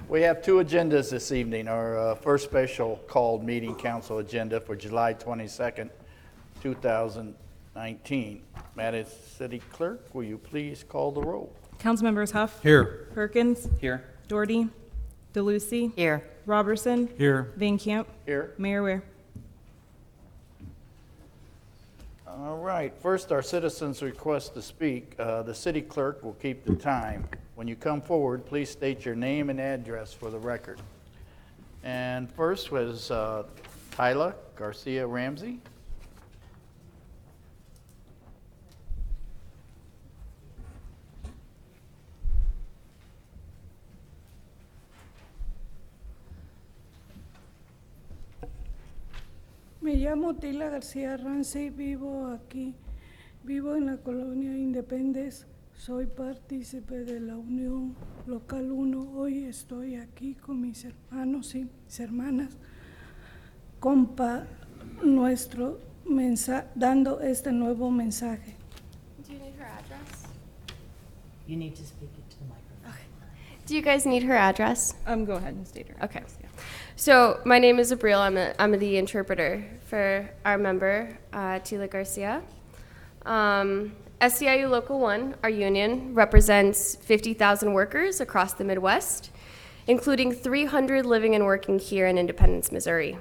We have two agendas this evening. Our first special called meeting council agenda for July 22nd, 2019. Madam City Clerk, will you please call the roll? Councilmembers Huff. Here. Perkins. Here. Doherty. DeLucy. Here. Robertson. Here. Van Camp. Here. Mayor Ware. All right, first our citizens request to speak. The city clerk will keep the time. When you come forward, please state your name and address for the record. And first was Tyler Garcia Ramsey. Me llamo Tila García Ramsey, vivo aquí, vivo en la colonia Independence, soy partícipe de la Unión Local 1. Hoy estoy aquí con mis hermanos y mis hermanas, dando este nuevo mensaje. Do you need her address? You need to speak it to the microphone. Okay. Do you guys need her address? Go ahead and state her. Okay. So my name is Abril. I'm the interpreter for our member, Tila Garcia. SEIU Local 1, our union, represents 50,000 workers across the Midwest, including 300 living and working here in Independence, Missouri.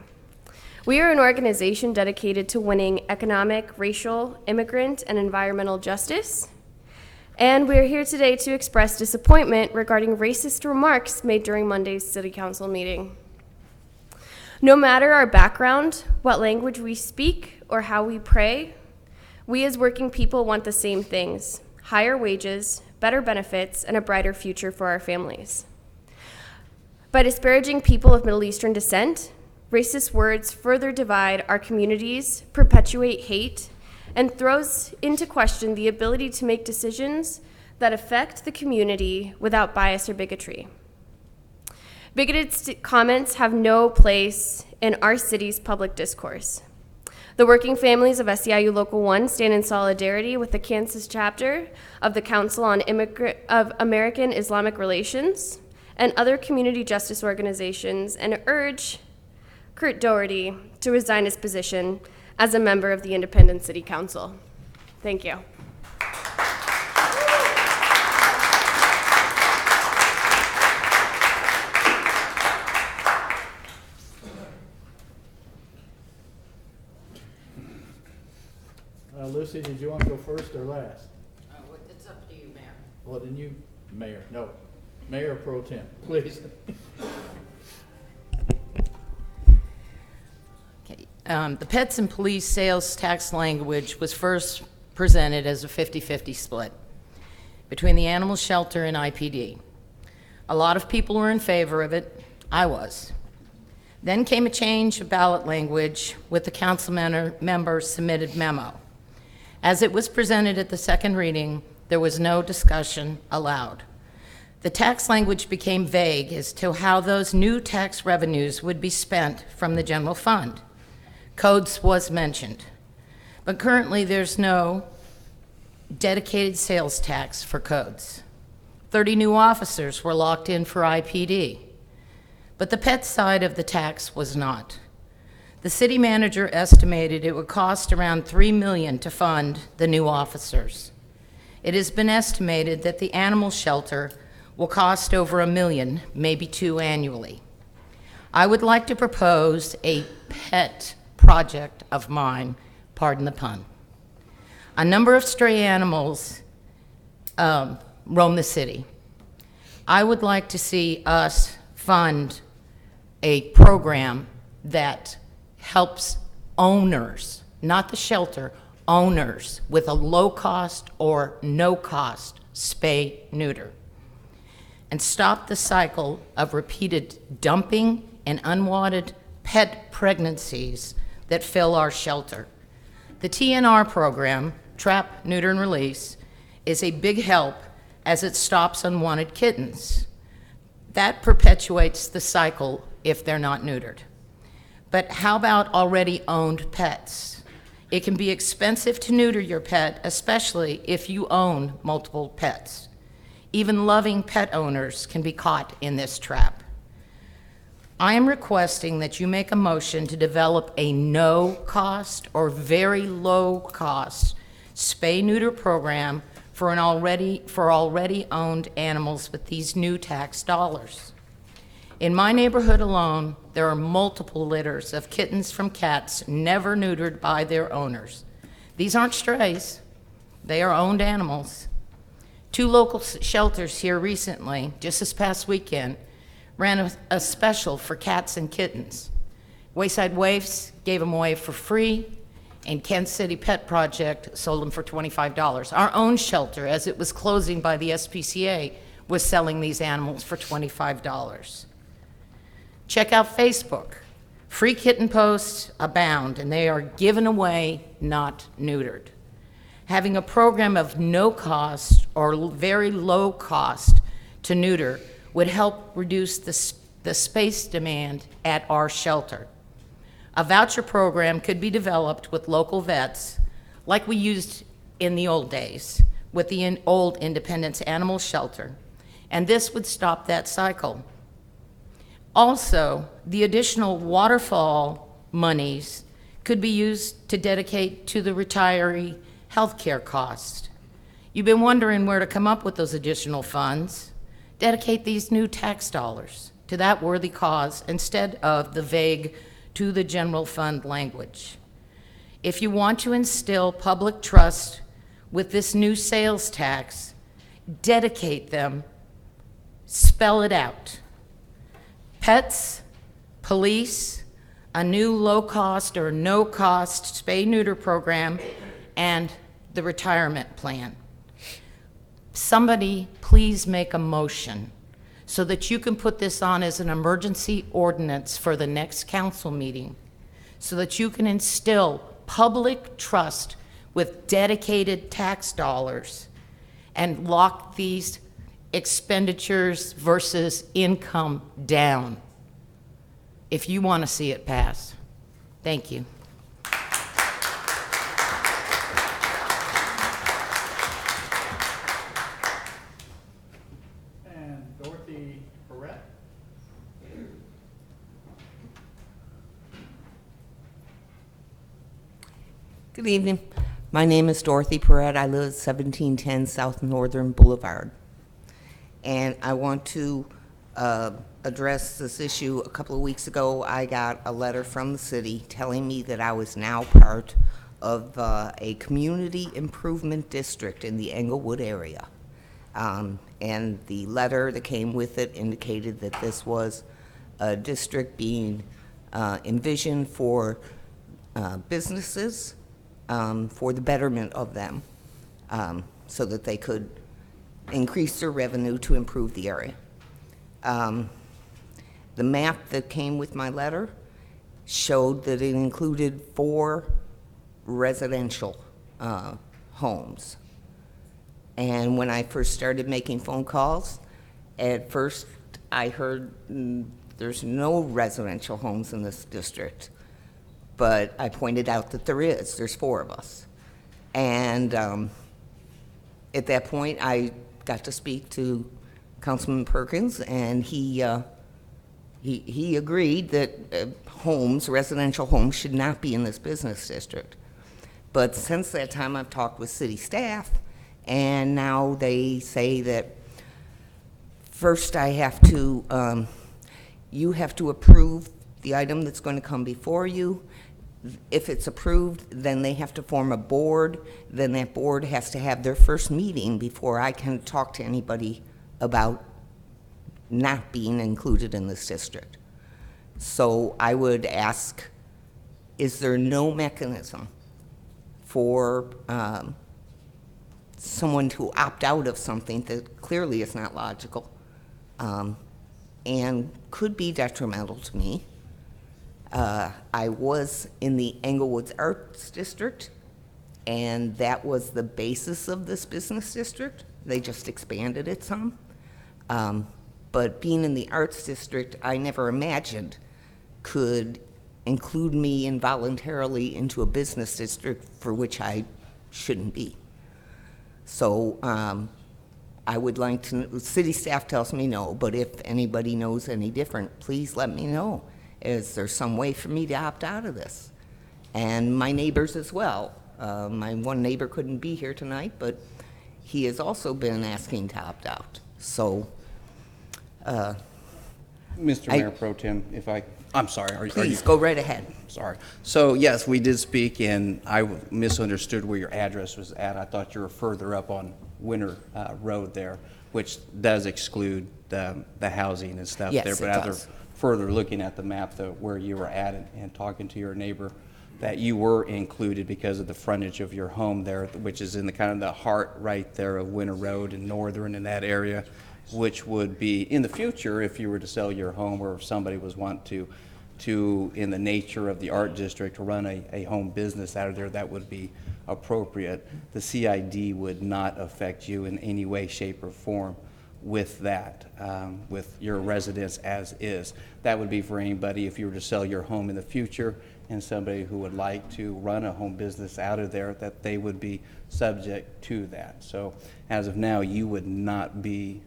We are an organization dedicated to winning economic, racial, immigrant, and environmental justice. And we are here today to express disappointment regarding racist remarks made during Monday's City Council meeting. No matter our background, what language we speak, or how we pray, we as working people want the same things: higher wages, better benefits, and a brighter future for our families. By disparaging people of Middle Eastern descent, racist words further divide our communities, perpetuate hate, and throws into question the ability to make decisions that affect the community without bias or bigotry. Bigoted comments have no place in our city's public discourse. The working families of SEIU Local 1 stand in solidarity with the Kansas chapter of the Council on American Islamic Relations and other community justice organizations and urge Kurt Doherty to resign his position as a member of the Independent City Council. Thank you. Lucy, did you want to go first or last? It's up to you, Mayor. Well, then you, Mayor, no, Mayor Pro Tem, please. Okay. The pets and police sales tax language was first presented as a 50-50 split between the animal shelter and IPD. A lot of people were in favor of it. I was. Then came a change of ballot language with the council member's submitted memo. As it was presented at the second reading, there was no discussion allowed. The tax language became vague as to how those new tax revenues would be spent from the general fund. Codes was mentioned, but currently there's no dedicated sales tax for codes. 30 new officers were locked in for IPD, but the pet side of the tax was not. The city manager estimated it would cost around $3 million to fund the new officers. It has been estimated that the animal shelter will cost over $1 million, maybe $2 million annually. I would like to propose a pet project of mine, pardon the pun. A number of stray animals roam the city. I would like to see us fund a program that helps owners, not the shelter, owners with a low cost or no cost spay neuter, and stop the cycle of repeated dumping and unwanted pet pregnancies that fill our shelter. The TNR program, Trap, Neuter, and Release, is a big help as it stops unwanted kittens. That perpetuates the cycle if they're not neutered. But how about already owned pets? It can be expensive to neuter your pet, especially if you own multiple pets. Even loving pet owners can be caught in this trap. I am requesting that you make a motion to develop a no-cost or very low-cost spay-neuter program for already owned animals with these new tax dollars. In my neighborhood alone, there are multiple litters of kittens from cats never neutered by their owners. These aren't strays, they are owned animals. 2 local shelters here recently, just this past weekend, ran a special for cats and kittens. Wayside Waifs gave them away for free, and Kansas City Pet Project sold them for $25. Our own shelter, as it was closing by the SPCA, was selling these animals for $25. Check out Facebook. Free kitten posts abound, and they are given away, not neutered. Having a program of no cost or very low cost to neuter would help reduce the space demand at our shelter. A voucher program could be developed with local vets, like we used in the old days with the old Independence Animal Shelter, and this would stop that cycle. Also, the additional waterfall monies could be used to dedicate to the retiree health care cost. You've been wondering where to come up with those additional funds. Dedicate these new tax dollars to that worthy cause instead of the vague to the general fund language. If you want to instill public trust with this new sales tax, dedicate them, spell it out. Pets, police, a new low-cost or no-cost spay-neuter program, and the retirement plan. Somebody please make a motion so that you can put this on as an emergency ordinance for the next council meeting, so that you can instill public trust with dedicated tax dollars and lock these expenditures versus income down if you want to see it pass. Thank you. And Dorothy Perret. Good evening. My name is Dorothy Perret. I live at 1710 South Northern Boulevard. And I want to address this issue. A couple of weeks ago, I got a letter from the city telling me that I was now part of a community improvement district in the Englewood area. And the letter that came with it indicated that this was a district being envisioned for businesses, for the betterment of them, so that they could increase their revenue to improve the area. The map that came with my letter showed that it included 4 residential homes. And when I first started making phone calls, at first I heard there's no residential homes in this district. But I pointed out that there's 4 of us. And at that point, I got to speak to Councilman Perkins, and he agreed that residential homes should not be in this business district. But since that time, I've talked with city staff, and now they say that first you have to approve the item that's going to come before you. If it's approved, then they have to form a board. Then that board has to have their first meeting before I can talk to anybody about not being included in this district. So I would ask, is there no mechanism for someone to opt out of something that clearly is not logical and could be detrimental to me? I was in the Englewoods Arts District, and that was the basis of this business district. They just expanded it some. But being in the Arts District, I never imagined could include me involuntarily into a business district for which I shouldn't be. So I would like to, city staff tells me no, but if anybody knows any different, please let me know. Is there some way for me to opt out of this? And my neighbors as well. My one neighbor couldn't be here tonight, but he has also been asking to opt out. So, Mr. Mayor Pro Tem, if I'm sorry, are you? please go right ahead. Sorry. So, yes, we did speak, and I misunderstood where your address was at. I thought you were further up on Winter Road there, which does exclude the housing and stuff Yes, there. it But after does. further looking at the map, where you were at and talking to your neighbor, that you were included because of the frontage of your home there, which is in the kind of the heart right there of Winter Road and Northern in that area, which would be, in the future, if you were to sell your home or if somebody was want to, in the nature of the art district, run a home business out of there, that would be appropriate. The CID would not affect you in any way, shape, or form with that, with your residence as is. That would be for anybody if you were to sell your home in the future and somebody who would like to run a home business out of there, that they would be subject to that. So as of now, you would not be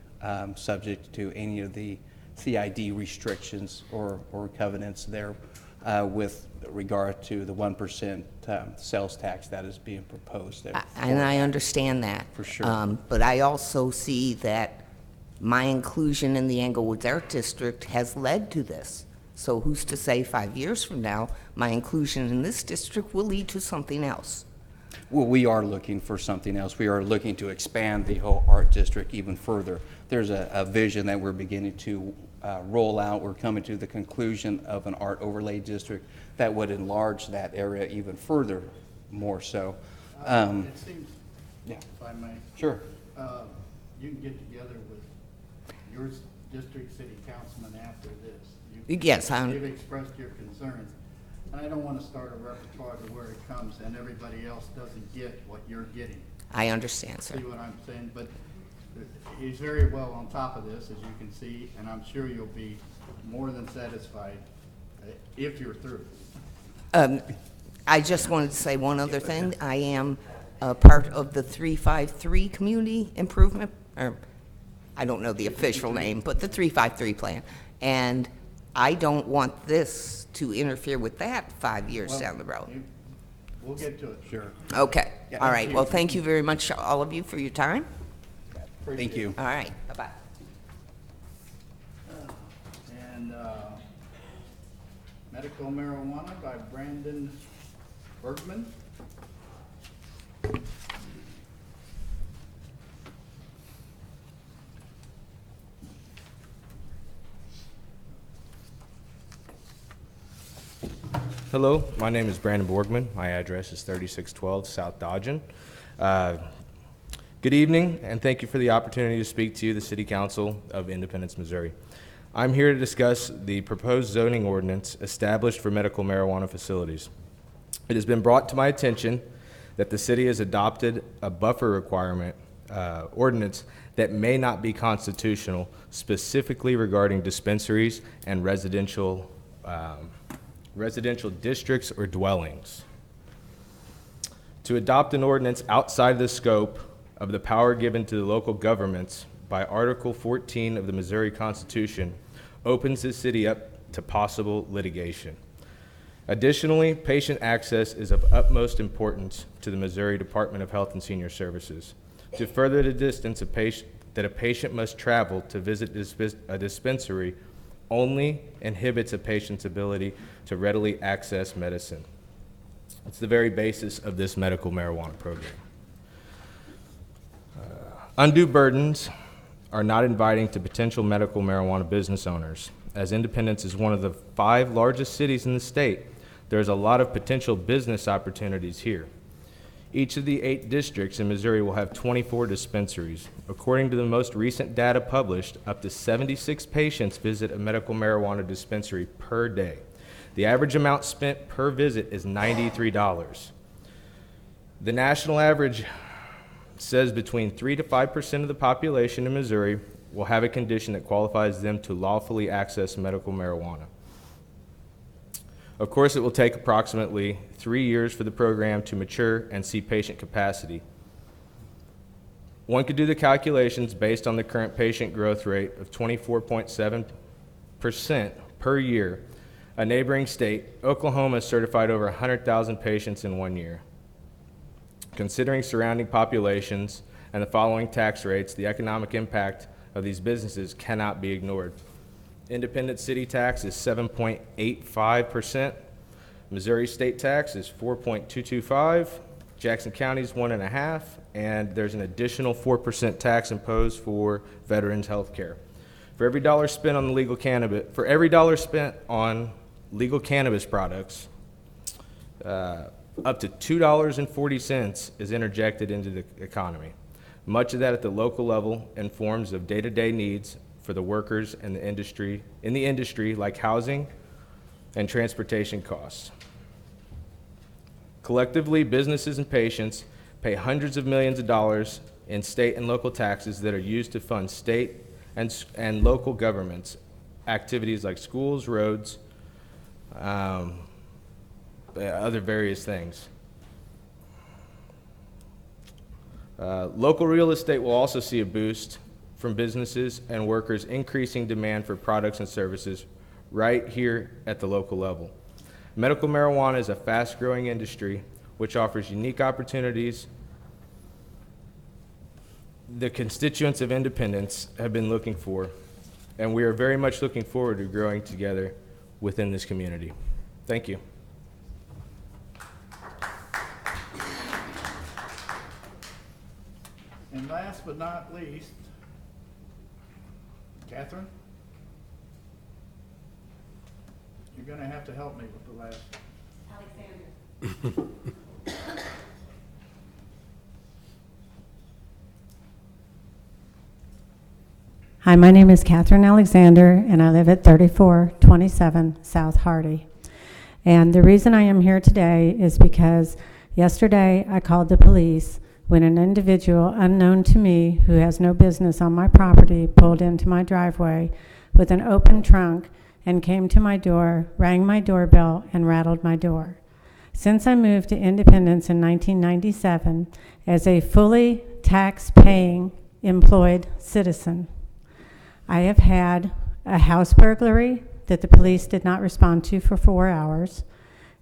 subject to any of the CID restrictions or covenants there with regard to the 1% sales tax that is being proposed there. And I understand that. For sure. But I also see that my inclusion in the Englewoods Art District has led to this. So who's to say 5 years from now, my inclusion in this district will lead to something else? Well, we are looking for something else. We are looking to expand the whole art district even further. There's a vision that we're beginning to roll out. We're coming to the conclusion of an art overlay district that would enlarge that area even further, more so. It seems, Yeah, if I may, sure. you can get together with your district city councilman after this. Yes, You've expressed your concerns, and I don't want to start a repertoire to where it comes and everybody else doesn't get what you're getting. I understand, sir. See what I'm saying? But he's very well on top of this, as you can see, and I'm sure you'll be more than satisfied if you're through. I just wanted to say one other thing. I am a part of the 353 Community Improvement, or I don't know the official name, but the 353 plan. And I don't want this to interfere with that 5 years Well, down the road. We'll get to it. Sure. Okay, Yeah. all right. Well, thank you very much, all of you, for your time. Thank you. All right, bye-bye. And medical marijuana by Brandon Bergman. Hello, my name is Brandon Borgman. My address is 3612 South Dodgen. Good evening, and thank you for the opportunity to speak to you, the City Council of Independence, Missouri. I'm here to discuss the proposed zoning ordinance established for medical marijuana facilities. It has been brought to my attention that the city has adopted a buffer requirement ordinance that may not be constitutional, specifically regarding dispensaries and residential districts or dwellings. To adopt an ordinance outside the scope of the power given to the local governments by Article 14 of the Missouri Constitution opens the city up to possible litigation. Additionally, patient access is of utmost importance to the Missouri Department of Health and Senior Services. To further the distance that a patient must travel to visit a dispensary only inhibits a patient's ability to readily access medicine. It's the very basis of this medical marijuana program. Undue burdens are not inviting to potential medical marijuana business owners. As Independence is one of the 5 largest cities in the state, there's a lot of potential business opportunities here. Each of the 8 districts in Missouri will have 24 dispensaries. According to the most recent data published, up to 76 patients visit a medical marijuana dispensary per day. The average amount spent per visit is $93. The national average says between 3 to 5% of the population in Missouri will have a condition that qualifies them to lawfully access medical marijuana. Of course, it will take approximately 3 years for the program to mature and see patient capacity. One could do the calculations based on the current patient growth rate of 24.7% per year. A neighboring state, Oklahoma, has certified over 100,000 patients in 1 year. Considering surrounding populations and the following tax rates, the economic impact of these businesses cannot be ignored. Independent city tax is 7.85%. Missouri state tax is 4.225. Jackson County is 1.5%, and there's an additional 4% tax imposed for veterans health care. For every dollar spent on legal cannabis products, up to $2.40 is interjected into the economy. Much of that at the local level in forms of day-to-day needs for the workers in the industry, like housing and transportation costs. Collectively, businesses and patients pay hundreds of millions of dollars in state and local taxes that are used to fund state and local governments, activities like schools, roads, other various things. Local real estate will also see a boost from businesses and workers, increasing demand for products and services right here at the local level. Medical marijuana is a fast-growing industry which offers unique opportunities the constituents of Independence have been looking for, and we are very much looking forward to growing together within this community. Thank you. And last but not least, Catherine? You're gonna have to help me with the last. Alexander. Hi, my name is Catherine Alexander, and I live at 3427 South Hardy. And the reason I am here today is because yesterday I called the police when an individual unknown to me who has no business on my property pulled into my driveway with an open trunk and came to my door, rang my doorbell, and rattled my door. Since I moved to Independence in 1997 as a fully tax-paying employed citizen, I have had a house burglary that the police did not respond to for 4 hours,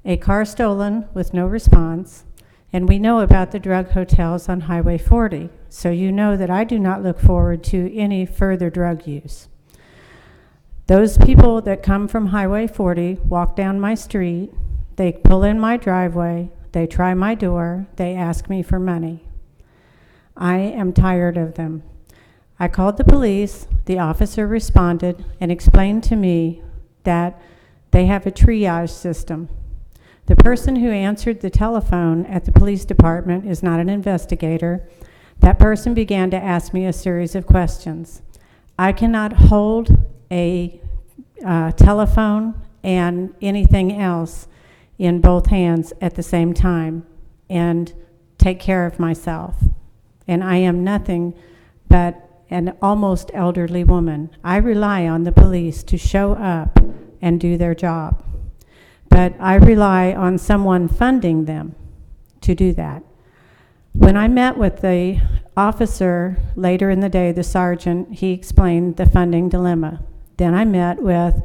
a car stolen with no response, and we know about the drug hotels on Highway 40, so you know that I do not look forward to any further drug use. Those people that come from Highway 40 walk down my street, they pull in my driveway, they try my door, they ask me for money. I am tired of them. I called the police, the officer responded and explained to me that they have a triage system. The person who answered the telephone at the police department is not an investigator. That person began to ask me a series of questions. I cannot hold a telephone and anything else in both hands at the same time and take care of myself. And I am nothing but an almost elderly woman. I rely on the police to show up and do their job. But I rely on someone funding them to do that. When I met with the officer later in the day, the sergeant, he explained the funding dilemma. Then I met with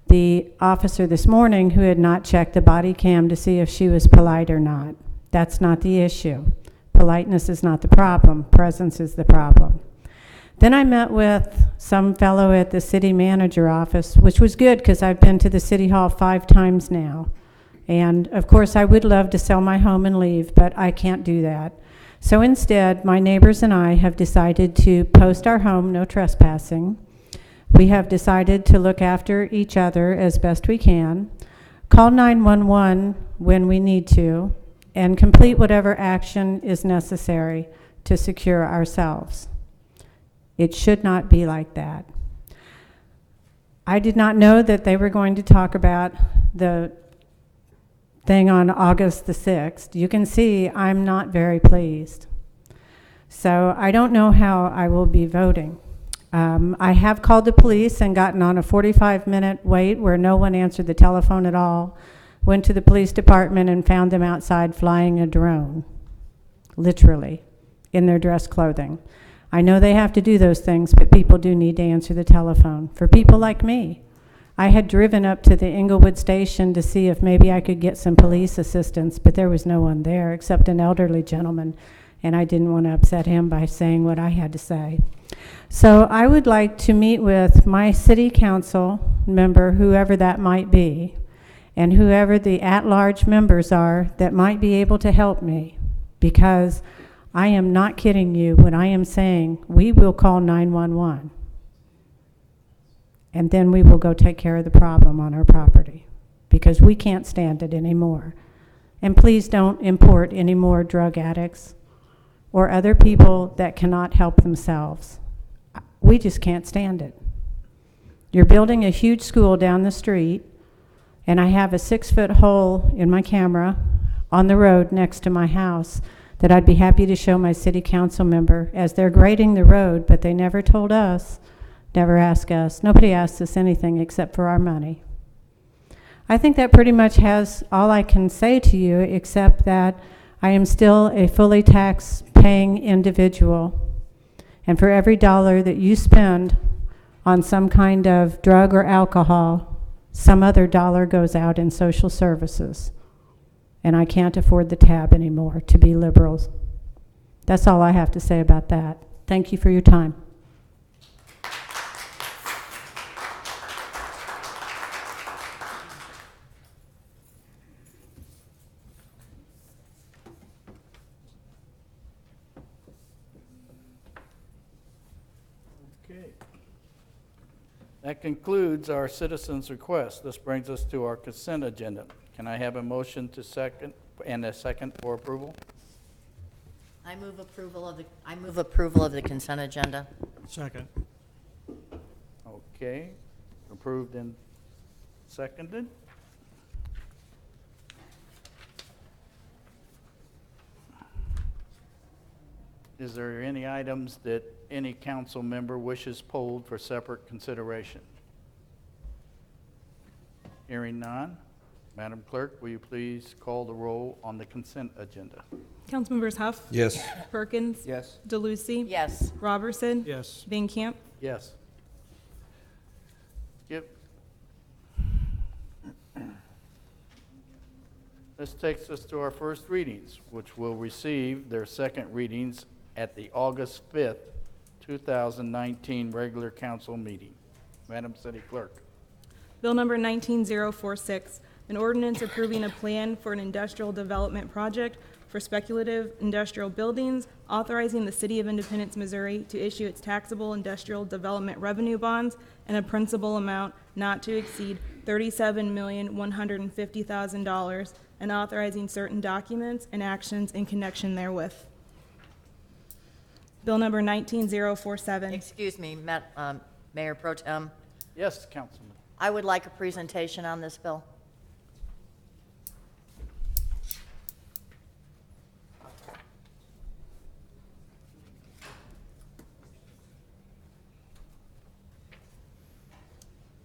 the officer this morning who had not checked the body cam to see if she was polite or not. That's not the issue. Politeness is not the problem. Presence is the problem. Then I met with some fellow at the city manager office, which was good because I've been to the city hall 5 times now. And of course I would love to sell my home and leave, but I can't do that. So instead, my neighbors and I have decided to post our home, no trespassing. We have decided to look after each other as best we can, call 911 when we need to, and complete whatever action is necessary to secure ourselves. It should not be like that. I did not know that they were going to talk about the thing on August the 6th. You can see I'm not very pleased. So I don't know how I will be voting. I have called the police and gotten on a 45-minute wait where no one answered the telephone at all. Went to the police department and found them outside flying a drone, literally, in their dress clothing. I know they have to do those things, but people do need to answer the telephone. For people like me, I had driven up to the Inglewood station to see if maybe I could get some police assistance, but there was no one there except an elderly gentleman, and I didn't want to upset him by saying what I had to say. So I would like to meet with my city council member, whoever that might be, and whoever the at-large members are that might be able to help me, because I am not kidding you when I am saying we will call 911, and then we will go take care of the problem on our property, because we can't stand it anymore. And please don't import any more drug addicts or other people that cannot help themselves. We just can't stand it. You're building a huge school down the street, and I have a 6-foot hole in my camera on the road next to my house that I'd be happy to show my city council member as they're grading the road, but they never told us, never asked us. Nobody asked us anything except for our money. I think that pretty much has all I can say to you, except that I am still a fully tax-paying individual. And for every dollar that you spend on some kind of drug or alcohol, some other dollar goes out in social services. And I can't afford the tab anymore to be liberals. That's all I have to say about that. Thank you for your time. Okay. That concludes our citizens' request. This brings us to our consent agenda. Can I have a motion to second and a second for approval? I move approval of the consent agenda. Second. Okay, approved and seconded. Is there any items that any council member wishes pulled for separate consideration? Hearing none. Madam Clerk, will you please call the roll on the consent agenda? Councilmembers Huff. Yes. Perkins. Yes. DeLucy. Yes. Robertson. Yes. Van Camp. Yes. Yep. This takes us to our first readings, which will receive their second readings at the August 5th, 2019 regular council meeting. Madam City Clerk. Bill number 19046, an ordinance approving a plan for an industrial development project for speculative industrial buildings, authorizing the City of Independence, Missouri to issue its taxable industrial development revenue bonds in a principal amount not to exceed $37,150,000 and authorizing certain documents and actions in connection therewith. Bill number 19047. Excuse me, Mayor Pro Tem. Yes, Councilman. I would like a presentation on this bill.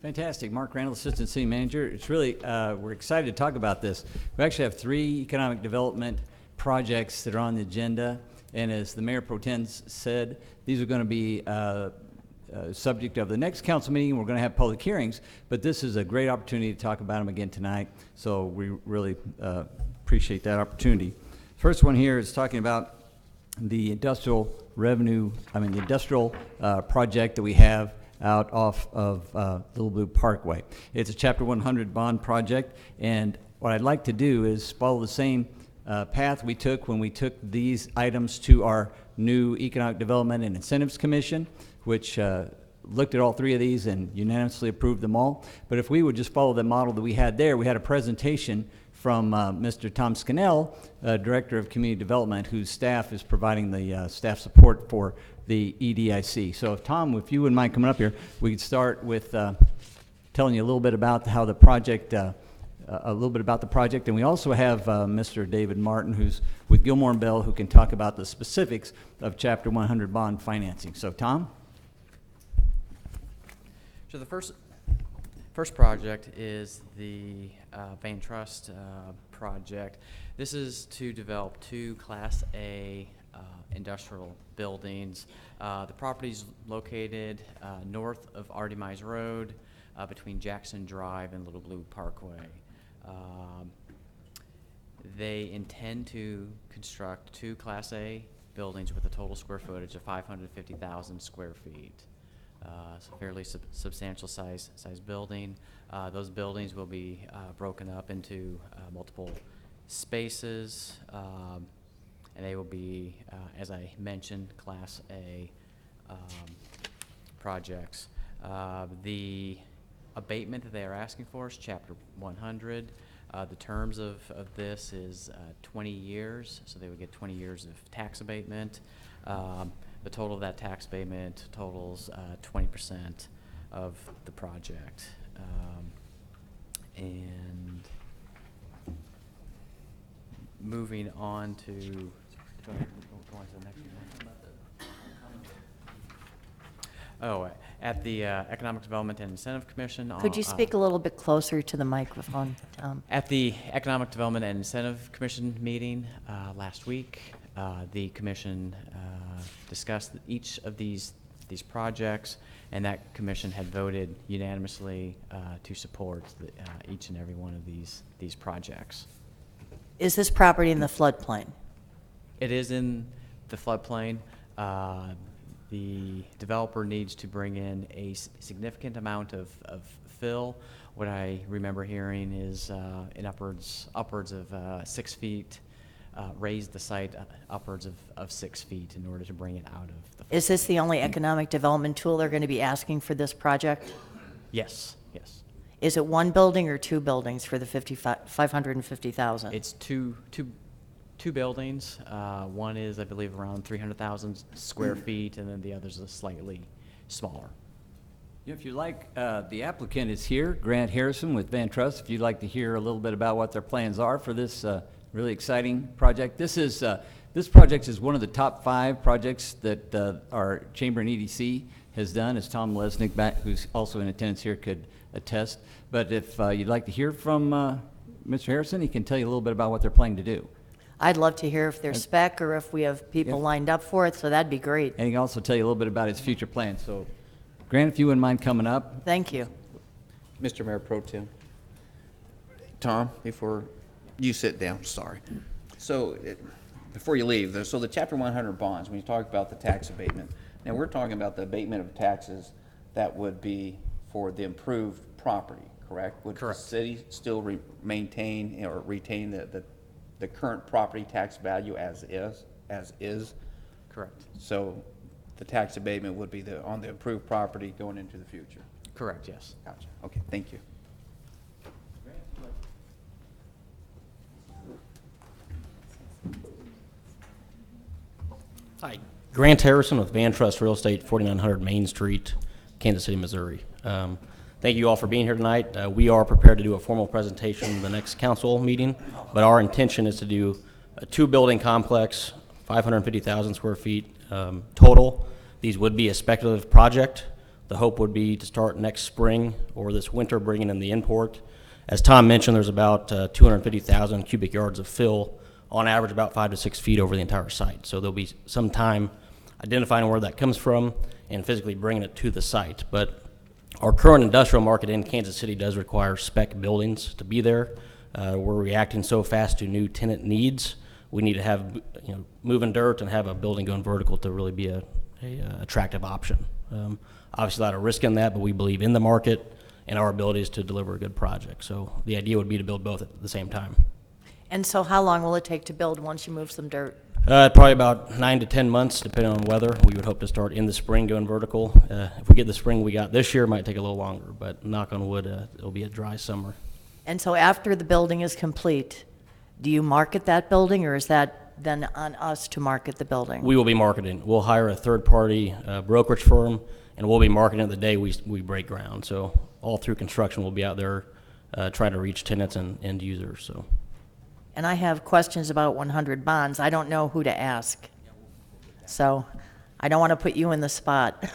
Fantastic. Mark Randall, Assistant City Manager. It's really, we're excited to talk about this. We actually have 3 economic development projects that are on the agenda. And as the Mayor Pro Tem said, these are going to be subject of the next council meeting. We're going to have public hearings, but this is a great opportunity to talk about them again tonight. So we really appreciate that opportunity. First one here is talking about the industrial project that we have out off of Little Blue Parkway. It's a Chapter 100 bond project, and what I'd like to do is follow the same path we took when we took these items to our new Economic Development and Incentives Commission, which looked at all 3 of these and unanimously approved them all. But if we would just follow the model that we had there, we had a presentation from Mr. Tom Scannell, Director of Community Development, whose staff is providing the staff support for the EDIC. So if Tom, if you wouldn't mind coming up here, we could start with telling you a little bit about how the project, and we also have Mr. David Martin, who's with Gilmore and Bell, who can talk about the specifics of Chapter 100 bond financing. So Tom? So the first project is the Van Trust project. This is to develop 2 Class A industrial buildings. The property's located north of Artie Mize Road, between Jackson Drive and Little Blue Parkway. They intend to construct 2 Class A buildings with a total square footage of 550,000 square feet. It's a fairly substantial size building. Those buildings will be broken up into multiple spaces, and they will be, as I mentioned, Class A projects. The abatement that they are asking for is Chapter 100. The terms of this is 20 years, so they would get 20 years of tax abatement. The total of that tax abatement totals 20% of the project. And moving on to, go on to the next one. Oh, at the Economic Development and Incentive Commission. Could you speak a little bit closer to the microphone, Tom? At the Economic Development and Incentive Commission meeting last week, the commission discussed each of these projects, and that commission had voted unanimously to support each and every one of these projects. Is this property in the floodplain? It is in the floodplain. The developer needs to bring in a significant amount of fill. What I remember hearing is in upwards of 6 feet, raise the site upwards of 6 feet in order to bring it out of the. Is this the only economic development tool they're going to be asking for this project? Yes. Is it 1 building or 2 buildings for the 550,000? It's two buildings. One is, I believe, around 300,000 square feet, and then the other's a slightly smaller. If you like, the applicant is here, Grant Harrison with Van Trust. If you'd like to hear a little bit about what their plans are for this really exciting project. This project is one of the top 5 projects that our chamber and EDC has done, as Tom Lesnick, who's also in attendance here, could attest. But if you'd like to hear from Mr. Harrison, he can tell you a little bit about what they're planning to do. I'd love to hear if they're spec or if we have people lined up for it, so that'd be great. And he can also tell you a little bit about his future plans. So, Grant, if you wouldn't mind coming up. Thank you. Mr. Mayor Pro Tem. Tom, before you sit down, sorry. So, before you leave, so the Chapter 100 bonds, when you talk about the tax abatement, now we're talking about the abatement of taxes that would be for the improved property, correct? Would Correct. the city still maintain or retain the current property tax value as is? Correct. So the tax abatement would be on the improved property going into the future? Correct, yes. Gotcha. Okay, thank you. Hi, Grant Harrison with Van Trust Real Estate, 4900 Main Street, Kansas City, Missouri. Thank you all for being here tonight. We are prepared to do a formal presentation in the next council meeting, but our intention is to do a 2-building complex, 550,000 square feet total. These would be a speculative project. The hope would be to start next spring or this winter bringing in the import. As Tom mentioned, there's about 250,000 cubic yards of fill, on average about 5 to 6 feet over the entire site. So there'll be some time identifying where that comes from and physically bringing it to the site. But our current industrial market in Kansas City does require spec buildings to be there. We're reacting so fast to new tenant needs. We need to have, moving dirt and have a building going vertical to really be a attractive option. Obviously, a lot of risk in that, but we believe in the market and our abilities to deliver a good project. So the idea would be to build both at the same time. And so how long will it take to build once you move some dirt? Probably about 9 to 10 months, depending on weather. We would hope to start in the spring going vertical. If we get the spring we got this year, it might take a little longer, but knock on wood, it'll be a dry summer. And so after the building is complete, do you market that building, or is that then on us to market the building? We will be marketing. We'll hire a third-party brokerage firm, and we'll be marketing it the day we break ground. So all through construction, we'll be out there trying to reach tenants and end users. So. And I have questions about 100 bonds. I don't know who to ask. So I don't want to put you in the spot.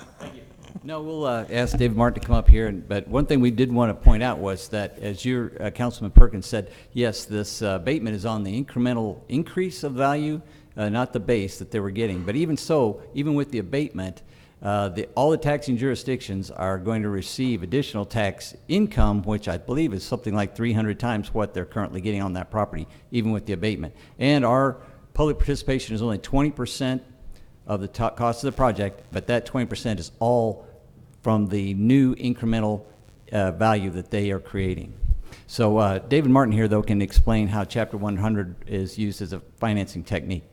No, we'll ask David Martin to come up here. But one thing we did want to point out was that, as your Councilman Perkins said, yes, this abatement is on the incremental increase of value not the base that they were getting. But even so, even with the abatement, all the taxing jurisdictions are going to receive additional tax income, which I believe is something like 300 times what they're currently getting on that property, even with the abatement. And our public participation is only 20% of the cost of the project, but that 20% is all from the new incremental value that they are creating. So David Martin here, though, can explain how Chapter 100 is used as a financing technique.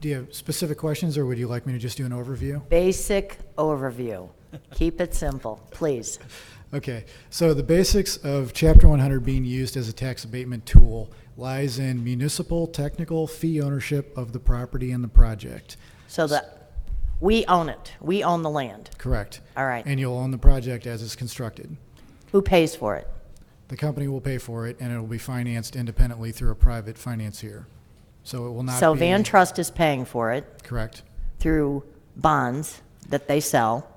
Do you have specific questions, or would you like me to just do an overview? Basic overview. Keep it simple, please. Okay, so the basics of Chapter 100 being used as a tax abatement tool lies in municipal technical fee ownership of the property and the project. So that we own it. We own the land. Correct. All right. And you'll own the project as it's constructed. Who pays for it? The company will pay for it, and it will be financed independently through a private financier. So it will not So be... Van Trust is paying for it Correct. through bonds that they sell.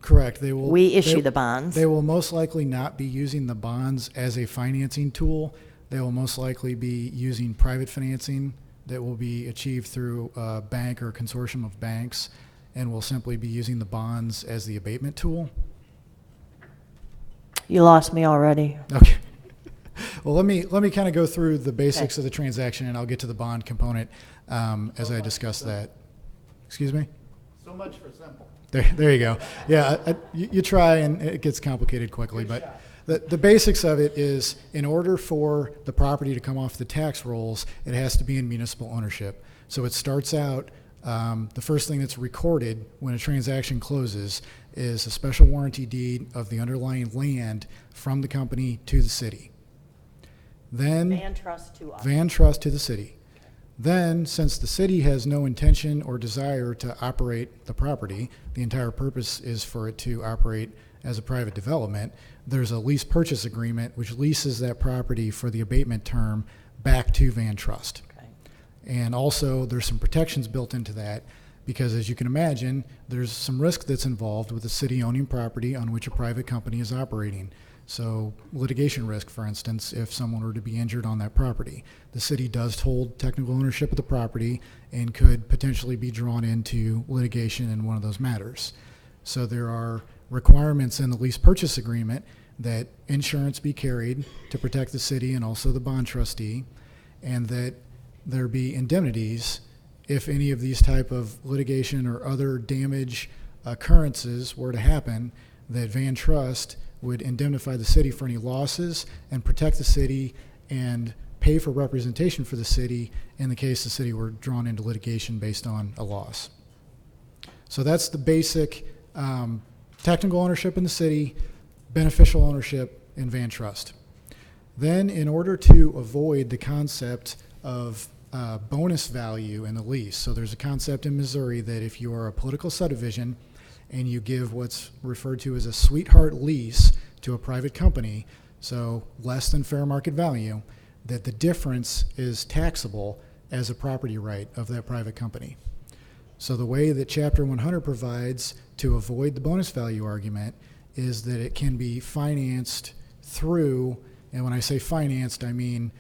Correct. They will. We issue the bonds. They will most likely not be using the bonds as a financing tool. They will most likely be using private financing that will be achieved through a bank or a consortium of banks, and will simply be using the bonds as the abatement tool. You lost me already. Okay. Well, let me kind of go through the basics of the transaction, and I'll get to the bond component as I discuss that. Excuse me? So much for simple. There you go. Yeah, you try, and it gets complicated quickly. But the basics of it is, in order for the property to come off the tax rolls, it has to be in municipal ownership. So it starts out, the first thing that's recorded when a transaction closes is a special warranty deed of the underlying land from the company to the city. Then Van Trust to us. Van Trust to the city. Then, since the city has no intention or desire to operate the property, the entire purpose is for it to operate as a private development, there's a lease purchase agreement which leases that property for the abatement term back to Van Trust. Okay. And also, there's some protections built into that, because as you can imagine, there's some risk that's involved with the city owning property on which a private company is operating. So litigation risk, for instance, if someone were to be injured on that property. The city does hold technical ownership of the property and could potentially be drawn into litigation in one of those matters. So there are requirements in the lease purchase agreement that insurance be carried to protect the city and also the bond trustee, and that there be indemnities if any of these type of litigation or other damage occurrences were to happen, that Van Trust would indemnify the city for any losses and protect the city and pay for representation for the city in the case the city were drawn into litigation based on a loss. So that's the basic technical ownership in the city, beneficial ownership in Van Trust. Then, in order to avoid the concept of bonus value in the lease, so there's a concept in Missouri that if you are a political subdivision and you give what's referred to as a sweetheart lease to a private company, so less than fair market value, that the difference is taxable as a property right of that private company. So the way that Chapter 100 provides to avoid the bonus value argument is that it can be financed through, and when I say financed, I mean,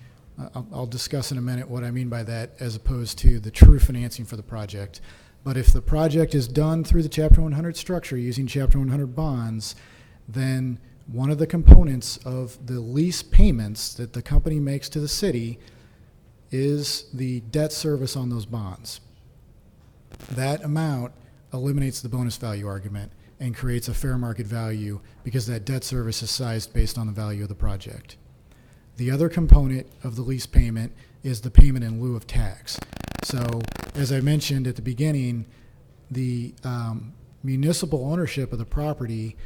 I'll discuss in a minute what I mean by that, as opposed to the true financing for the project. But if the project is done through the Chapter 100 structure using Chapter 100 bonds, then one of the components of the lease payments that the company makes to the city is the debt service on those bonds. That amount eliminates the bonus value argument and creates a fair market value because that debt service is sized based on the value of the project. The other component of the lease payment is the payment in lieu of tax. So, as I mentioned at the beginning, the municipal ownership of the property,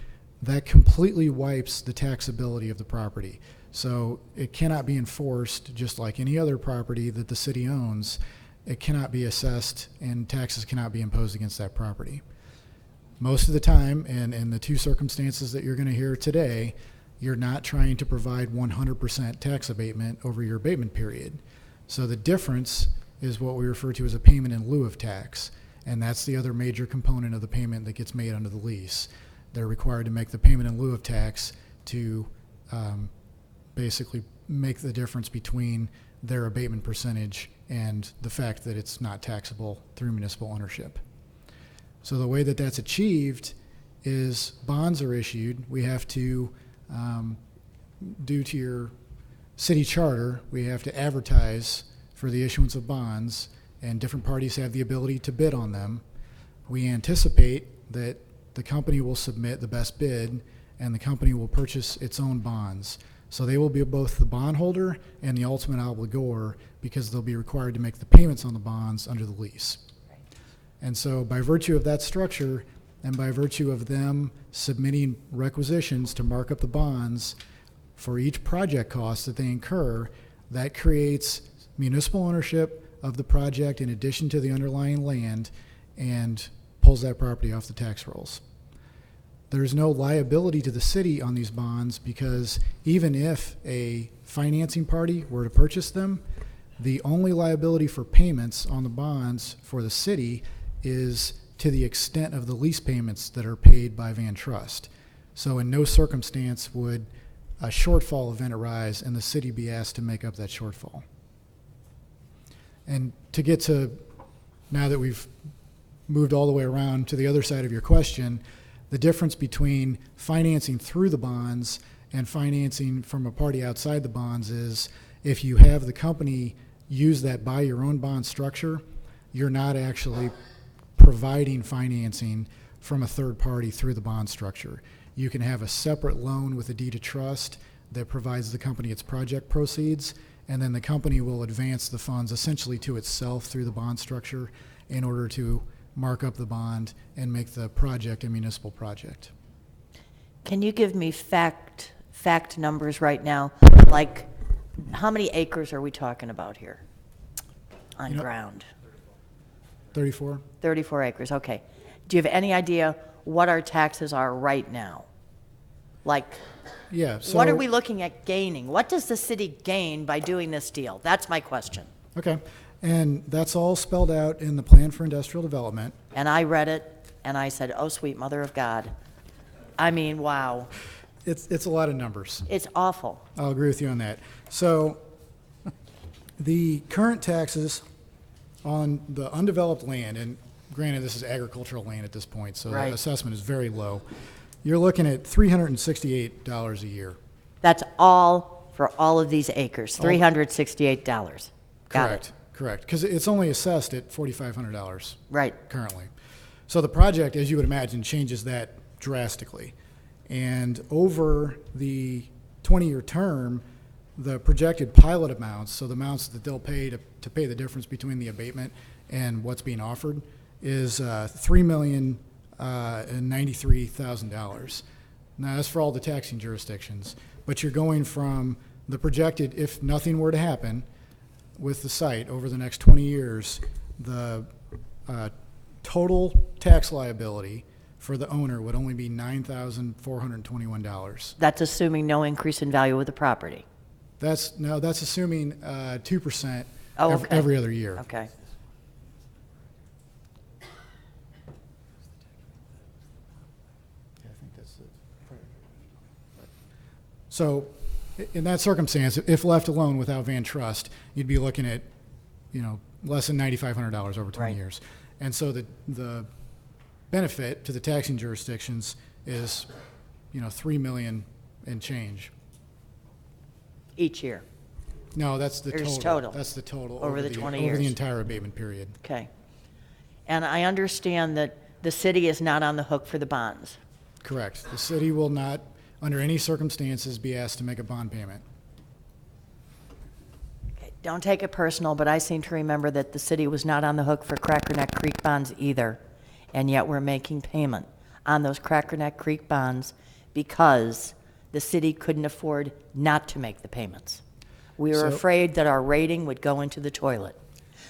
that completely wipes the taxability of the property. So it cannot be enforced just like any other property that the city owns. It cannot be assessed, and taxes cannot be imposed against that property. Most of the time, and in the two circumstances that you're going to hear today, you're not trying to provide 100% tax abatement over your abatement period. So the difference is what we refer to as a payment in lieu of tax, and that's the other major component of the payment that gets made under the lease. They're required to make the payment in lieu of tax to basically make the difference between their abatement percentage and the fact that it's not taxable through municipal ownership. So the way that that's achieved is bonds are issued. We have to, due to your city charter, we have to advertise for the issuance of bonds, and different parties have the ability to bid on them. We anticipate that the company will submit the best bid, and the company will purchase its own bonds. So they will be both the bondholder and the ultimate obligor, because they'll be required to make the payments on the bonds under the lease. And so by virtue of that structure, and by virtue of them submitting requisitions to mark up the bonds for each project cost that they incur, that creates municipal ownership of the project in addition to the underlying land, and pulls that property off the tax rolls. There's no liability to the city on these bonds, because even if a financing party were to purchase them, the only liability for payments on the bonds for the city is to the extent of the lease payments that are paid by Van Trust. So in no circumstance would a shortfall event arise and the city be asked to make up that shortfall. And to get to, now that we've moved all the way around to the other side of your question, the difference between financing through the bonds and financing from a party outside the bonds is, if you have the company use that buy your own bond structure, you're not actually providing financing from a third party through the bond structure. You can have a separate loan with a deed of trust that provides the company its project proceeds, and then the company will advance the funds essentially to itself through the bond structure in order to mark up the bond and make the project a municipal project. Can you give me fact numbers right now? Like, how many acres are we talking about here on ground? 34? 34 acres, okay. Do you have any idea what our taxes are right now? Like, Yeah. So, what are we looking at gaining? What does the city gain by doing this deal? That's my question. Okay. And that's all spelled out in the plan for industrial development. And I read it, and I said, oh, sweet mother of God. I mean, wow. It's a lot of numbers. It's awful. I'll agree with you on that. So the current taxes on the undeveloped land, and granted this is agricultural land at this point, so Right. the assessment is very low, you're looking at $368 a year. That's all for all of these acres, $368. Got Correct. it. Correct. Because it's only assessed at $4,500 Right. currently. So the project, as you would imagine, changes that drastically. And over the 20-year term, the projected pilot amounts, so the amounts that they'll pay to pay the difference between the abatement and what's being offered, is $3,093,000. Now, that's for all the taxing jurisdictions. But you're going from the projected, if nothing were to happen with the site over the next 20 years, the total tax liability for the owner would only be $9,421. That's assuming no increase in value of the property. That's assuming 2% Oh, okay. every other year. Okay. So in that circumstance, if left alone without Van Trust, you'd be looking at, less than $9,500 over 20 Right. years. And so the benefit to the taxing jurisdictions is, $3 million and change. Each year. No, that's the There's total. total. That's the total Over the 20 over the years. entire abatement period. Okay. And I understand that the city is not on the hook for the bonds. Correct. The city will not, under any circumstances, be asked to make a bond payment. Okay, don't take it personal, but I seem to remember that the city was not on the hook for Cracker Neck Creek bonds either, and yet we're making payment on those Cracker Neck Creek bonds because the city couldn't afford not to make the payments. We were So- afraid that our rating would go into the toilet.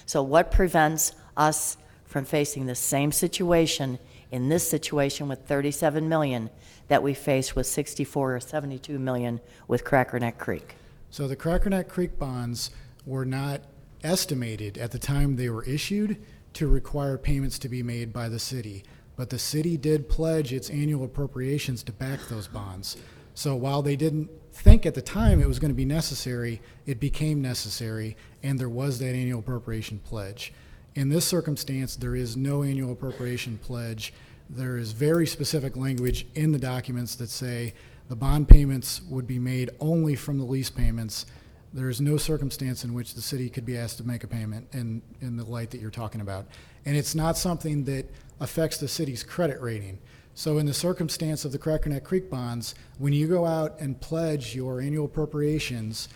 So what prevents us from facing the same situation in this situation with 37 million that we face with 64 or 72 million with Cracker Neck Creek? So the Cracker Neck Creek bonds were not estimated at the time they were issued to require payments to be made by the city. But the city did pledge its annual appropriations to back those bonds. So while they didn't think at the time it was going to be necessary, it became necessary, and there was that annual appropriation pledge. In this circumstance, there is no annual appropriation pledge. There is very specific language in the documents that say the bond payments would be made only from the lease payments. There is no circumstance in which the city could be asked to make a payment in the light that you're talking about. And it's not something that affects the city's credit rating. So in the circumstance of the Crackerneck Creek bonds, when you go out and pledge your annual appropriations,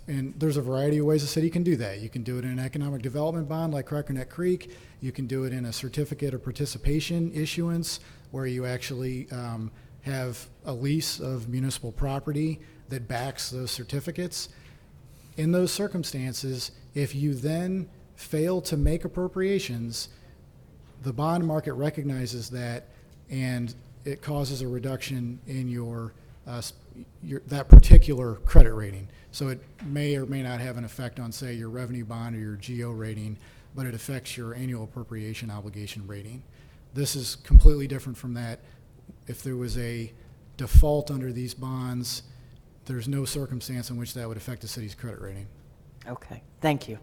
and there's a variety of ways the city can do that. You can do it in an economic development bond like Crackerneck Creek. You can do it in a certificate of participation issuance where you actually have a lease of municipal property that backs those certificates. In those circumstances, if you then fail to make appropriations, the bond market recognizes that, and it causes a reduction in your that particular credit rating. So it may or may not have an effect on, say, your revenue bond or your GO rating, but it affects your annual appropriation obligation rating. This is completely different from that. If there was a default under these bonds, there's no circumstance in which that would affect the city's credit rating. Okay, thank you.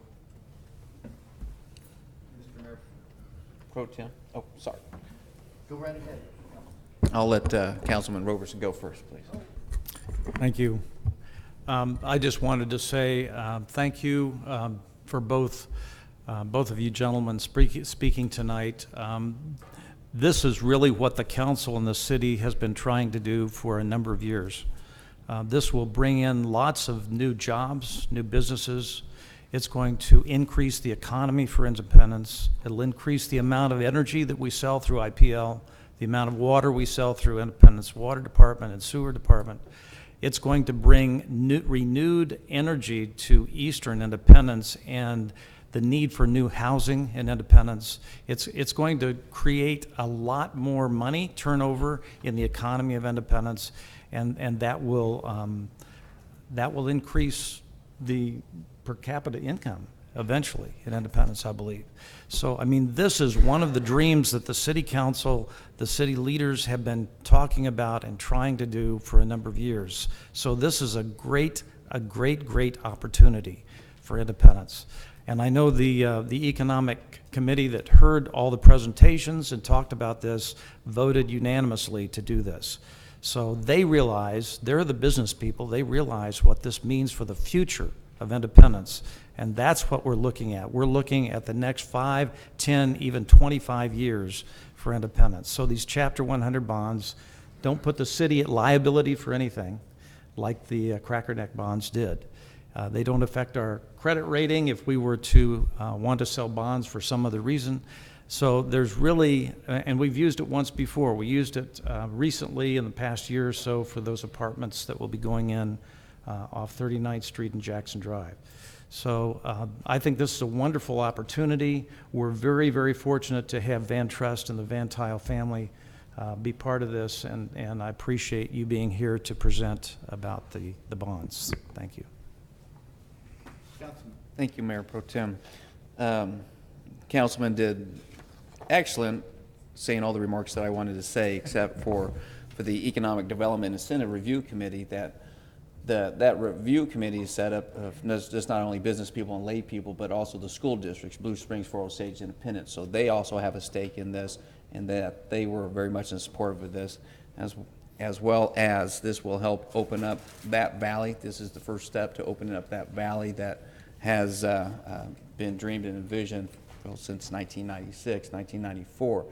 Mr. Mayor Pro Tem. Oh, sorry. Go right ahead. I'll let Councilman Roberson go first, please. Thank you. I just wanted to say thank you for both of you gentlemen speaking tonight. This is really what the council and the city has been trying to do for a number of years. This will bring in lots of new jobs, new businesses. It's going to increase the economy for Independence. It'll increase the amount of energy that we sell through IPL, the amount of water we sell through Independence Water Department and Sewer Department. It's going to bring renewed energy to Eastern Independence and the need for new housing in Independence. It's going to create a lot more money turnover in the economy of Independence, and that will increase the per capita income eventually in Independence, I believe. So, I mean, this is one of the dreams that the city council, the city leaders have been talking about and trying to do for a number of years. So this is a great opportunity for Independence. And I know the Economic Committee that heard all the presentations and talked about this voted unanimously to do this. So they realize, they're the business people, they realize what this means for the future of Independence. And that's what we're looking at. We're looking at the next 5, 10, even 25 years for Independence. So these Chapter 100 bonds don't put the city at liability for anything like the Crackerneck bonds did. They don't affect our credit rating if we were to want to sell bonds for some other reason. So there's really, and we've used it once before. We used it recently in the past year or so for those apartments that will be going in off 39th Street and Jackson Drive. So I think this is a wonderful opportunity. We're very fortunate to have Van Trust and the Van Tile family be part of this, and I appreciate you being here to present about the bonds. Thank you. Thank you, Mayor Pro Tem. Councilman did excellent saying all the remarks that I wanted to say, except for the Economic Development Incentive Review Committee. That review committee is set up of just not only business people and lay people, but also the school districts, Blue Springs, Fort Osage, Independence. So they also have a stake in this, and that they were very much in support of this, as well as this will help open up that valley. This is the first step to opening up that valley that has been dreamed and envisioned since 1996, 1994,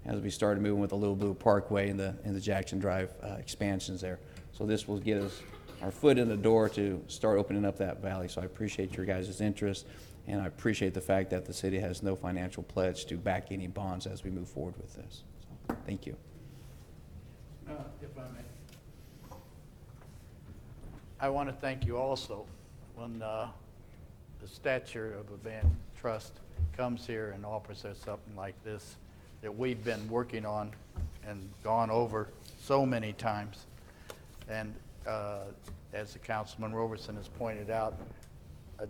as we started moving with the Little Blue Parkway and the Jackson Drive expansions there. So this will get us our foot in the door to start opening up that valley. So I appreciate your guys' interest, and I appreciate the fact that the city has no financial pledge to back any bonds as we move forward with this. So, thank you. If I may. I want to thank you also. When the stature of a Van Trust comes here and offers us something like this that we've been working on and gone over so many times, and as the Councilman Roberson has pointed out,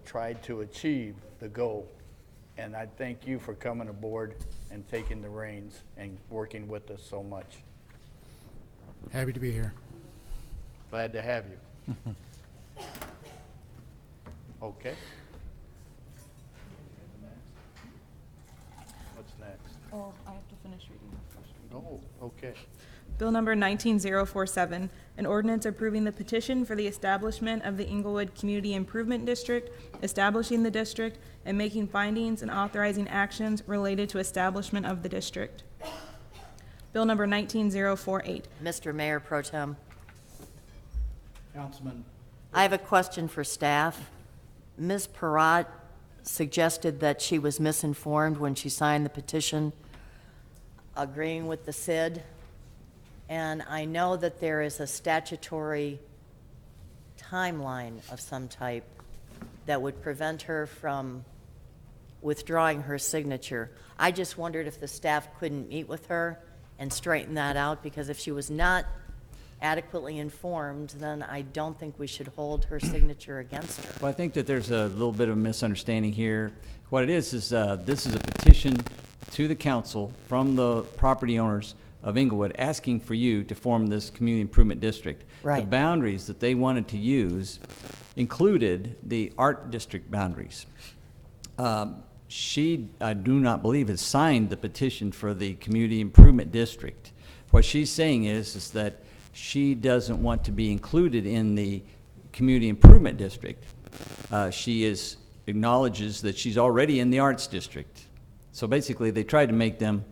tried to achieve the goal. And I thank you for coming aboard and taking the reins and working with us so much. Happy to be here. Glad to have you. Okay. What's next? Oh, I have to finish reading the first reading. Oh, okay. Bill number 19047, an ordinance approving the petition for the establishment of the Inglewood Community Improvement District, establishing the district, and making findings and authorizing actions related to establishment of the district. Bill number 19048. Mr. Mayor Pro Tem, Councilman, I have a question for staff. Ms. Parat suggested that she was misinformed when she signed the petition agreeing with the SID. And I know that there is a statutory timeline of some type that would prevent her from withdrawing her signature. I just wondered if the staff couldn't meet with her and straighten that out, because if she was not adequately informed, then I don't think we should hold her signature against her. Well, I think that there's a little bit of a misunderstanding here. What it is this is a petition to the council from the property owners of Inglewood asking for you to form this community improvement district. Right. The boundaries that they wanted to use included the art district boundaries. She, I do not believe, has signed the petition for the community improvement district. What she's saying is that she doesn't want to be included in the community improvement district. She acknowledges that she's already in the arts district. So basically, they tried to make them,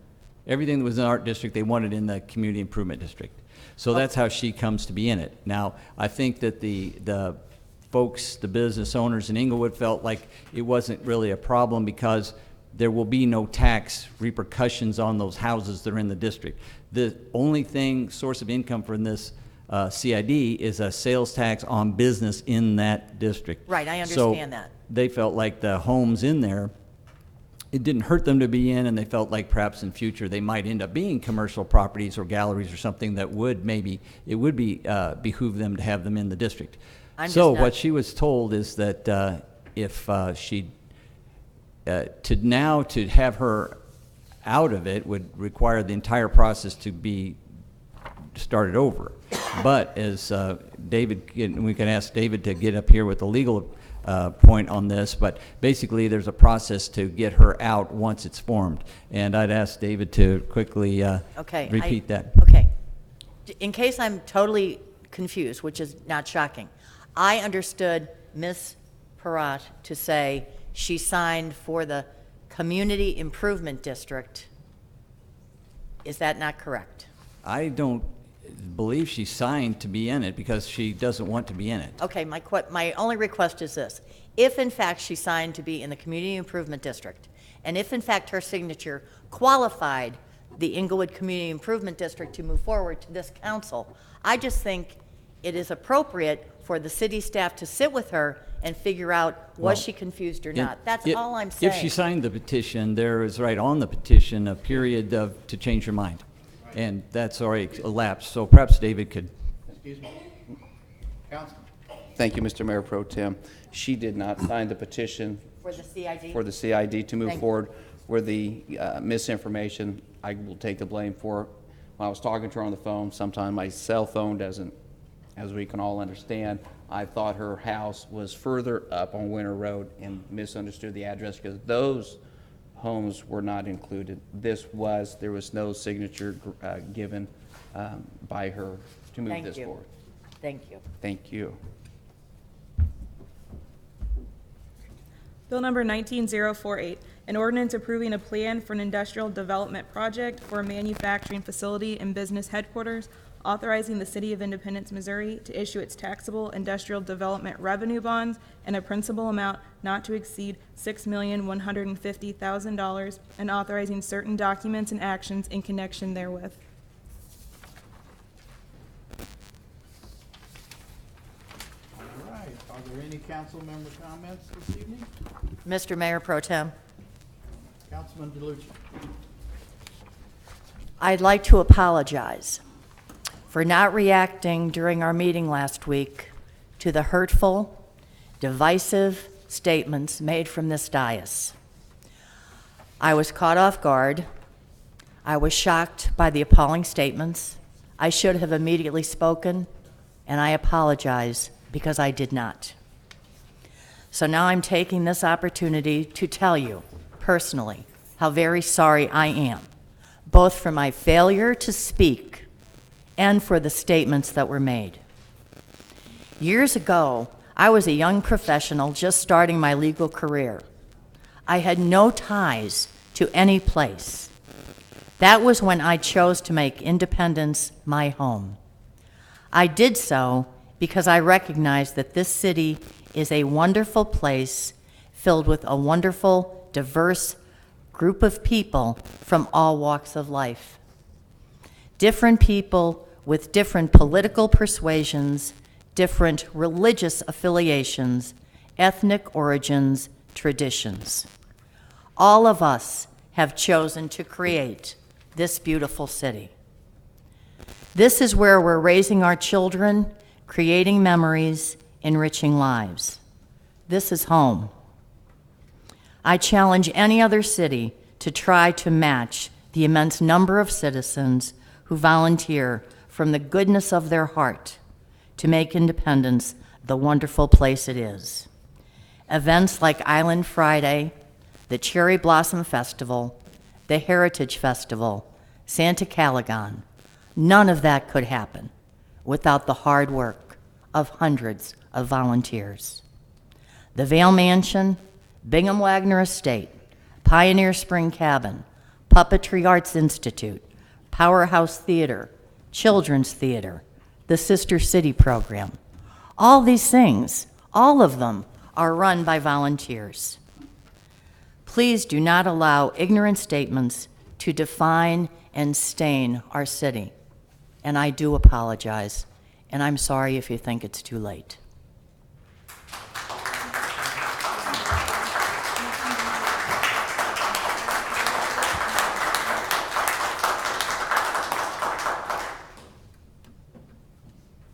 everything that was in the art district, they wanted in the community improvement district. So that's how she comes to be in it. Now, I think that the folks, the business owners in Inglewood felt like it wasn't really a problem because there will be no tax repercussions on those houses that are in the district. The only source of income from this CID is a sales tax on business in that district. Right, I understand that. They felt like the homes in there, it didn't hurt them to be in, and they felt like perhaps in future they might end up being commercial properties or galleries or something that would behoove them to have them in the district. So what she was told is that if to have her out of it would require the entire process to be started over. But as David, we can ask David to get up here with the legal point on this, but basically there's a process to get her out once it's formed. And I'd ask David to quickly repeat that. Okay. In case I'm totally confused, which is not shocking, I understood Ms. Parat to say she signed for the Community Improvement District. Is that not correct? I don't believe she signed to be in it because she doesn't want to be in it. Okay, my only request is this. If in fact she signed to be in the Community Improvement District, and if in fact her signature qualified the Inglewood Community Improvement District to move forward to this council, I just think it is appropriate for the city staff to sit with her and figure out was she confused or not. That's all I'm saying. If she signed the petition, there is right on the petition a period to change her mind. And that's already elapsed, so perhaps David could. excuse me. Councilman. Thank you, Mr. Mayor Pro Tem. She did not sign the petition For the CID? for the CID to move Thank you. forward. Where the misinformation, I will take the blame for. When I was talking to her on the phone, sometimes my cell phone doesn't, as we can all understand, I thought her house was further up on Winter Road and misunderstood the address because those homes were not included. There was no signature given by her to move this forward. Thank you. Thank you. Bill number 19048, an ordinance approving a plan for an industrial development project for a manufacturing facility and business headquarters, authorizing the City of Independence, Missouri to issue its taxable industrial development revenue bonds and a principal amount not to exceed $6,150,000 and authorizing certain documents and actions in connection therewith. All right. Are there any council member comments this evening? Mr. Mayor Pro Tem, Councilman DeLucia. I'd like to apologize for not reacting during our meeting last week to the hurtful, divisive statements made from this dais. I was caught off guard. I was shocked by the appalling statements. I should have immediately spoken and I apologize because I did not. So now I'm taking this opportunity to tell you personally how very sorry I am, both for my failure to speak and for the statements that were made. Years ago, I was a young professional just starting my legal career. I had no ties to any place. That was when I chose to make Independence my home. I did so because I recognized that this city is a wonderful place filled with a wonderful, diverse group of people from all walks of life. Different people with different political persuasions, different religious affiliations, ethnic origins, traditions. All of us have chosen to create this beautiful city. This is where we're raising our children, creating memories, enriching lives. This is home. I challenge any other city to try to match the immense number of citizens who volunteer from the goodness of their heart to make Independence the wonderful place it is. Events like Island Friday, the Cherry Blossom Festival, the Heritage Festival, Santa Caligan, none of that could happen without the hard work of hundreds of volunteers. The Vale Mansion, Bingham Wagner Estate, Pioneer Spring Cabin, Puppetry Arts Institute, Powerhouse Theater, Children's Theater, the Sister City program. All these things, all of them, are run by volunteers. Please do not allow ignorant statements to define and stain our city. And I do apologize, and I'm sorry if you think it's too late.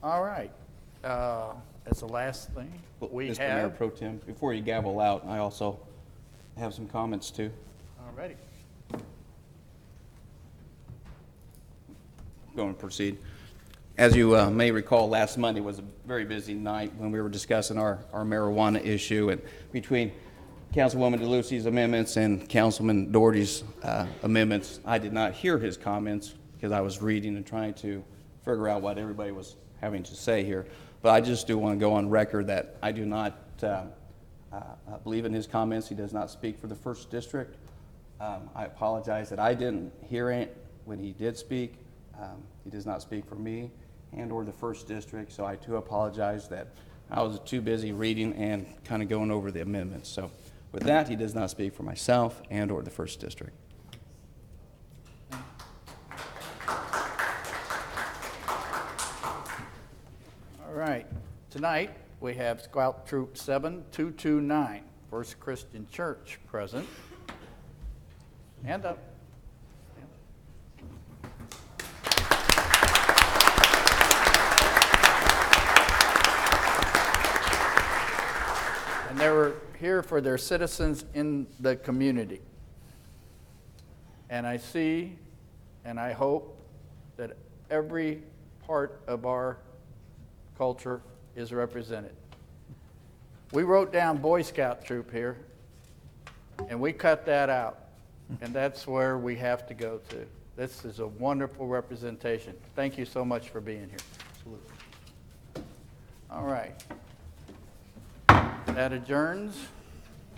All right. As the last thing, we Mr. Mayor have. Pro Tem, before you gavel out, I also have some comments too. All righty. Going to proceed. As you may recall, last Monday was a very busy night when we were discussing our marijuana issue, and between Councilwoman DeLucy's amendments and Councilman Doherty's amendments, I did not hear his comments because I was reading and trying to figure out what everybody was having to say here. But I just do want to go on record that I do not believe in his comments. He does not speak for the First District. I apologize that I didn't hear it when he did speak. He does not speak for me and or the First District, so I do apologize that I was too busy reading and kind of going over the amendments. So with that, he does not speak for myself and or the First District. All right. Tonight, we have Scout Troop 7229, First Christian Church, present. Hand up. And they were here for their citizens in the community. And I see and I hope that every part of our culture is represented. We wrote down Boy Scout troop here, and we cut that out, and that's where we have to go to. This is a wonderful representation. Thank you so much for being here. Absolutely. All right. That adjourns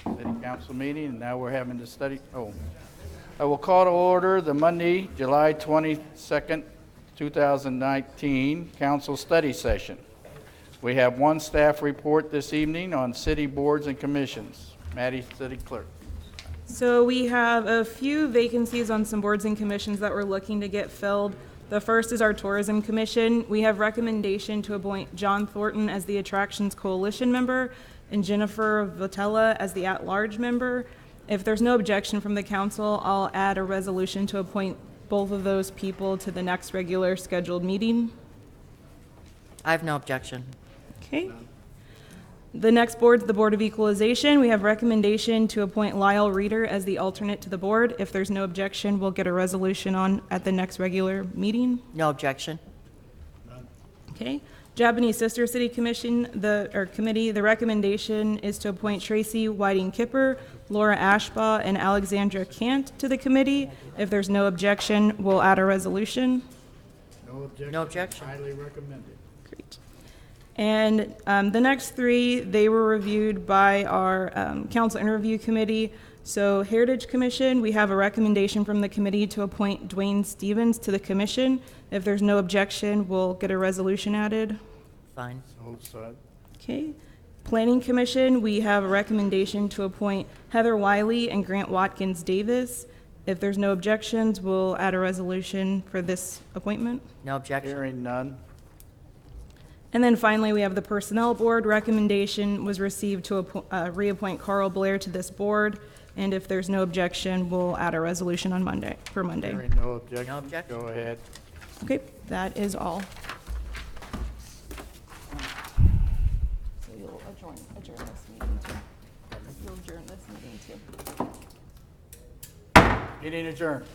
City Council meeting, and now we're having the study. I will call to order the Monday, July 22nd, 2019 Council Study Session. We have one staff report this evening on city boards and commissions. Maddie, City Clerk. So we have a few vacancies on some boards and commissions that we're looking to get filled. The first is our Tourism Commission. We have recommendation to appoint John Thornton as the Attractions Coalition member and Jennifer Votella as the at-large member. If there's no objection from the council, I'll add a resolution to appoint both of those people to the next regular scheduled meeting. I have no objection. Okay. The next board is the Board of Equalization. We have recommendation to appoint Lyle Reeder as the alternate to the board. If there's no objection, we'll get a resolution on at the next regular meeting. No objection. Okay. Japanese Sister City Commission, committee, the recommendation is to appoint Tracy Whiting Kipper, Laura Ashbaugh, and Alexandra Cant to the committee. If there's no objection, we'll add a resolution. No objection. No objection. Highly recommended. Great. And the next three, they were reviewed by our council interview committee. So Heritage Commission, we have a recommendation from the committee to appoint Dwayne Stevens to the commission. If there's no objection, we'll get a resolution added. Fine. So, Okay. Planning Commission, we have a recommendation to appoint Heather Wiley and Grant Watkins Davis. If there's no objections, we'll add a resolution for this appointment. No objection. hearing none. And then finally, we have the Personnel Board. Recommendation was received to reappoint Carl Blair to this board. And if there's no objection, we'll add a resolution on Monday. Hearing no objection. No objection. Go ahead. Okay, that is all. So you'll adjourn this meeting too. You'll adjourn this meeting too. Meeting adjourned.